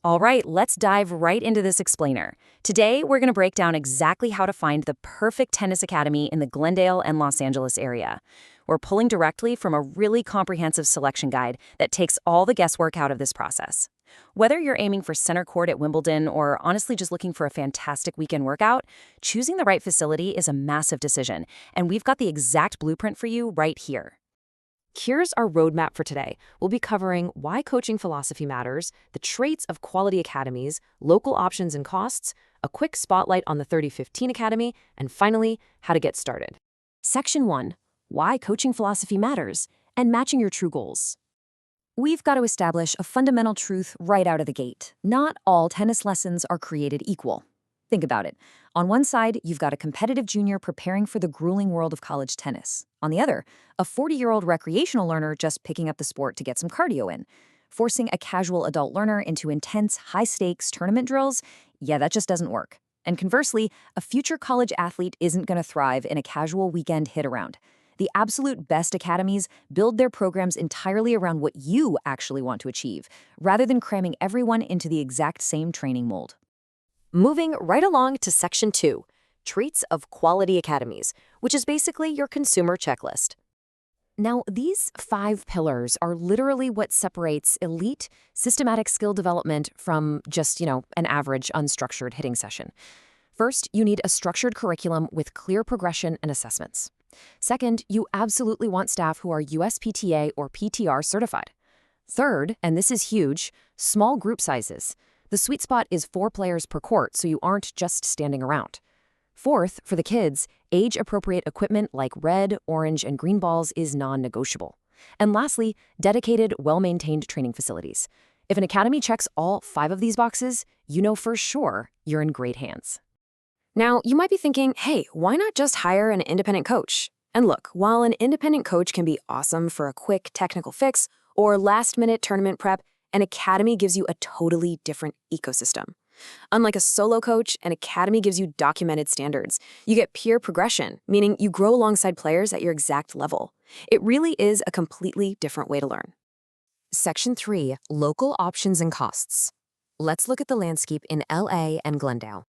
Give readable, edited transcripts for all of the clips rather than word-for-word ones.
All right, let's dive right into this explainer. Today, we're going to break down exactly how to find the perfect tennis academy in the Glendale and Los Angeles area. We're pulling directly from a really comprehensive selection guide that takes all the guesswork out of this process. Whether you're aiming for center court at Wimbledon or honestly just looking for a fantastic weekend workout, choosing the right facility is a massive decision, and we've got the exact blueprint for you right here. Here's our roadmap for today. We'll be covering why coaching philosophy matters, the traits of quality academies, local options and costs, a quick spotlight on the 3015 Academy, and finally, how to get started. Section 1. Why coaching philosophy matters, and matching your true goals. We've got to establish a fundamental truth right out of the gate. Not all tennis lessons are created equal. Think about it. On one side, you've got a competitive junior preparing for the grueling world of college tennis. On the other, a 40-year-old recreational learner just picking up the sport to get some cardio in. Forcing a casual adult learner into intense, high-stakes tournament drills, yeah, that just doesn't work. And conversely, a future college athlete isn't going to thrive in a casual weekend hit-around. The absolute best academies build their programs entirely around what you actually want to achieve, rather than cramming everyone into the exact same training mold. Moving right along to Section 2, Traits of Quality Academies, which is basically your consumer checklist. Now, these 5 pillars are literally what separates elite, systematic skill development from just, an average, unstructured hitting session. First, you need a structured curriculum with clear progression and assessments. Second, you absolutely want staff who are USPTA or PTR certified. Third, and this is huge, small group sizes. The sweet spot is 4 players per court, so you aren't just standing around. Fourth, for the kids, age-appropriate equipment like red, orange, and green balls is non-negotiable. And lastly, dedicated, well-maintained training facilities. If an academy checks all 5 of these boxes, you know for sure you're in great hands. Now, you might be thinking, hey, why not just hire an independent coach? And look, while an independent coach can be awesome for a quick technical fix or last-minute tournament prep, an academy gives you a totally different ecosystem. Unlike a solo coach, an academy gives you documented standards. You get peer progression, meaning you grow alongside players at your exact level. It really is a completely different way to learn. Section 3, Local Options and Costs. Let's look at the landscape in LA and Glendale.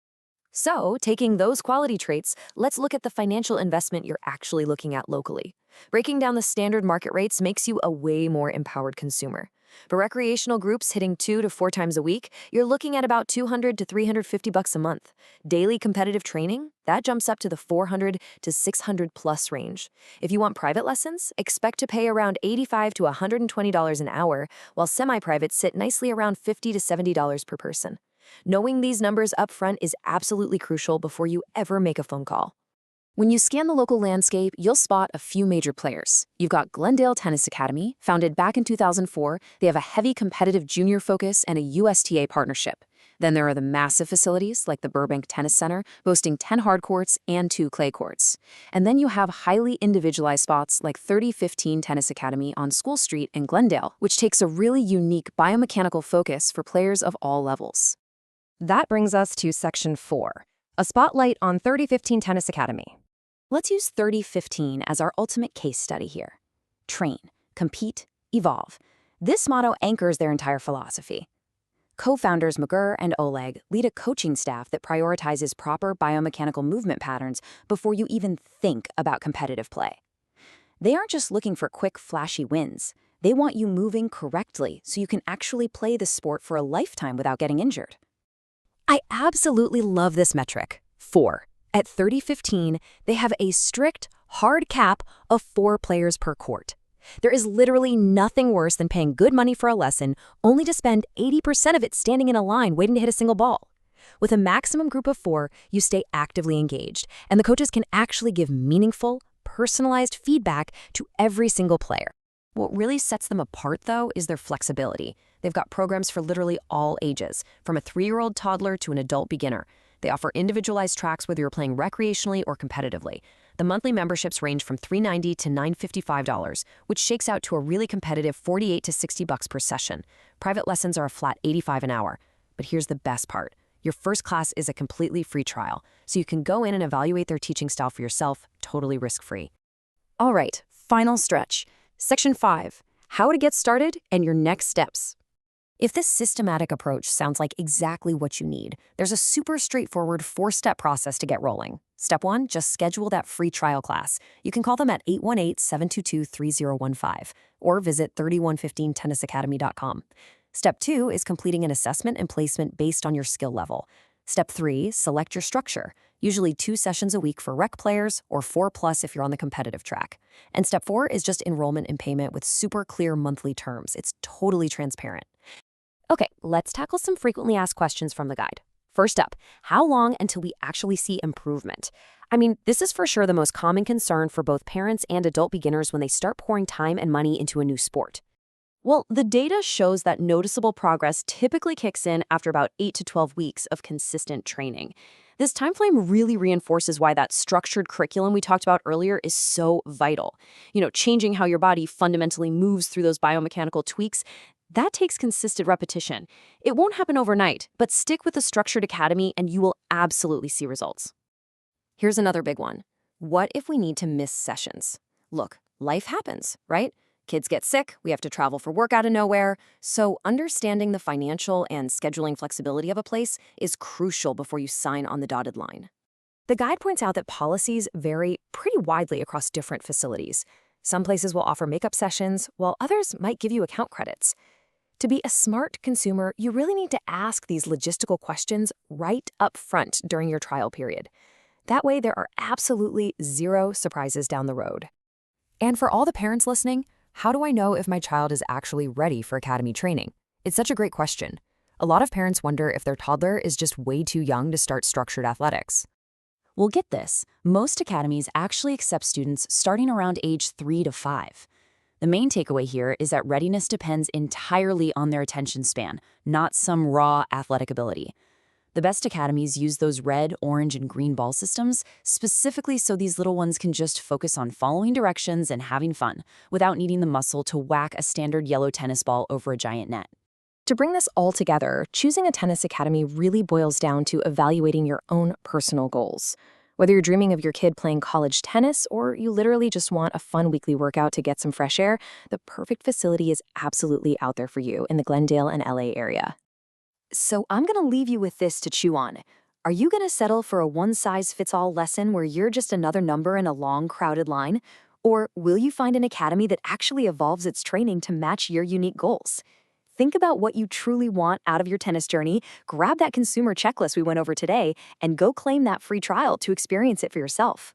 So, taking those quality traits, let's look at the financial investment you're actually looking at locally. Breaking down the standard market rates makes you a way more empowered consumer. For recreational groups hitting 2 to 4 times a week, you're looking at about $200 to $350 a month. Daily competitive training, that jumps up to the $400 to $600 plus range. If you want private lessons, expect to pay around $85 to $120 an hour, while semi-privates sit nicely around $50 to $70 per person. Knowing these numbers up front is absolutely crucial before you ever make a phone call. When you scan the local landscape, you'll spot a few major players. You've got Glendale Tennis Academy, founded back in 2004. They have a heavy competitive junior focus and a USTA partnership. Then there are the massive facilities like the Burbank Tennis Center, boasting 10 hard courts and 2 clay courts. And then you have highly individualized spots like 3015 Tennis Academy on School Street in Glendale, which takes a really unique biomechanical focus for players of all levels. That brings us to Section 4, a spotlight on 3015 Tennis Academy. Let's use 3015 as our ultimate case study here. Train, compete, evolve. This motto anchors their entire philosophy. Co-founders McGurr and Oleg lead a coaching staff that prioritizes proper biomechanical movement patterns before you even think about competitive play. They aren't just looking for quick, flashy wins. They want you moving correctly so you can actually play the sport for a lifetime without getting injured. I absolutely love this metric, 4. At 3015, they have a strict, hard cap of 4 players per court. There is literally nothing worse than paying good money for a lesson only to spend 80% of it standing in a line waiting to hit a single ball. With a maximum group of 4, you stay actively engaged, and the coaches can actually give meaningful, personalized feedback to every single player. What really sets them apart, though, is their flexibility. They've got programs for literally all ages, from a 3-year-old toddler to an adult beginner. They offer individualized tracks whether you're playing recreationally or competitively. The monthly memberships range from $390 to $955, which shakes out to a really competitive $48 to $60 per session. Private lessons are a flat $85 an hour. But here's the best part. Your first class is a completely free trial, so you can go in and evaluate their teaching style for yourself, totally risk-free. All right, final stretch. Section 5, how to get started and your next steps. If this systematic approach sounds like exactly what you need, there's a super straightforward 4-step process to get rolling. Step 1, just schedule that free trial class. You can call them at 818-722-3015 or visit 3115tennisacademy.com. Step 2 is completing an assessment and placement based on your skill level. Step 3, select your structure, usually 2 sessions a week for rec players or 4+ if you're on the competitive track. And Step 4 is just enrollment and payment with super clear monthly terms. It's totally transparent. Okay, let's tackle some frequently asked questions from the guide. First up, how long until we actually see improvement? I mean, this is for sure the most common concern for both parents and adult beginners when they start pouring time and money into a new sport. Well, the data shows that noticeable progress typically kicks in after about 8 to 12 weeks of consistent training. This timeframe really reinforces why that structured curriculum we talked about earlier is so vital. Changing how your body fundamentally moves through those biomechanical tweaks, that takes consistent repetition. It won't happen overnight, but stick with a structured academy and you will absolutely see results. Here's another big one. What if we need to miss sessions? Look, life happens, right? Kids get sick, we have to travel for work out of nowhere. So understanding the financial and scheduling flexibility of a place is crucial before you sign on the dotted line. The guide points out that policies vary pretty widely across different facilities. Some places will offer makeup sessions, while others might give you account credits. To be a smart consumer, you really need to ask these logistical questions right up front during your trial period. That way, there are absolutely zero surprises down the road. And for all the parents listening, how do I know if my child is actually ready for academy training? It's such a great question. A lot of parents wonder if their toddler is just way too young to start structured athletics. Well, get this. Most academies actually accept students starting around age 3 to 5. The main takeaway here is that readiness depends entirely on their attention span, not some raw athletic ability. The best academies use those red, orange, and green ball systems specifically so these little ones can just focus on following directions and having fun without needing the muscle to whack a standard yellow tennis ball over a giant net. To bring this all together, choosing a tennis academy really boils down to evaluating your own personal goals. Whether you're dreaming of your kid playing college tennis or you literally just want a fun weekly workout to get some fresh air, the perfect facility is absolutely out there for you in the Glendale and LA area. So I'm going to leave you with this to chew on. Are you going to settle for a one-size-fits-all lesson where you're just another number in a long, crowded line? Or will you find an academy that actually evolves its training to match your unique goals? Think about what you truly want out of your tennis journey, grab that consumer checklist we went over today, and go claim that free trial to experience it for yourself.